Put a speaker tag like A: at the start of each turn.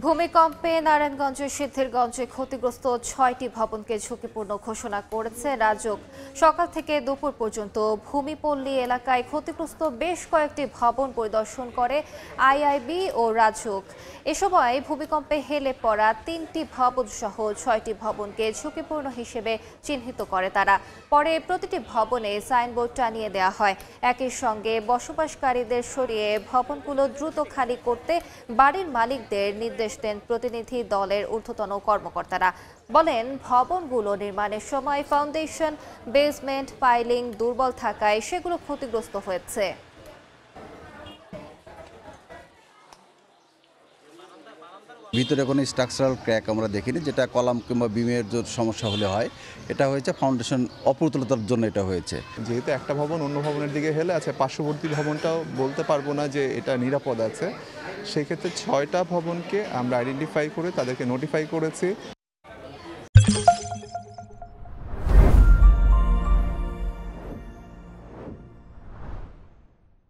A: ভূমিকম্পে নারায়ণগঞ্জের সিদ্ধিরগঞ্জে ক্ষতিগ্রস্ত ৬টি ভবনকে ঝুঁকিপূর্ণ ঘোষণা করেছে রাজউক। সকাল থেকে দুপুর পর্যন্ত ভূমিপল্লী এলাকায় ক্ষতিগ্রস্ত বেশ কয়েকটি ভবন পরিদর্শন করে আইআইবি ও রাজউক। এ সময় ভূমিকম্পে হেলে পড়া ৩টি ভবন সহ ৬টি ভবনকে ঝুঁকিপূর্ণ হিসেবে চিহ্নিত করে তারা। পরে প্রতিটি ভবনে সাইনবোর্ড টানিয়ে দেওয়া হয়। একই সঙ্গে বসবাসকারীদের সরিয়ে ভবনগুলো দ্রুত খালি করতে বাড়ির মালিকদের নির্দেশ দেন প্রতিনিধি দলের ঊর্ধ্বতন কর্মকর্তারা। বলেন, ভবনগুলো নির্মাণের সময় ফাউন্ডেশন, বেসমেন্ট, পাইলিং দুর্বল থাকায় সেগুলো ক্ষতিগ্রস্ত হয়েছে।
B: ভিতরে কোনো স্ট্রাকচারাল ক্র্যাক আমরা দেখিনি, যেটা কলাম কিংবা বিমের যে সমস্যা হলে হয়। এটা হয়েছে ফাউন্ডেশন অপ্রতুলতার জন্য এটা হয়েছে।
C: যেহেতু একটা ভবন অন্য ভবনের দিকে হেলে আছে, পার্শ্ববর্তী ভবনটাও বলতে পারবো না যে এটা নিরাপদ আছে। সেক্ষেত্রে ৬টা ভবনকে আমরা আইডেন্টিফাই করে তাদেরকে নোটিফাই করেছি।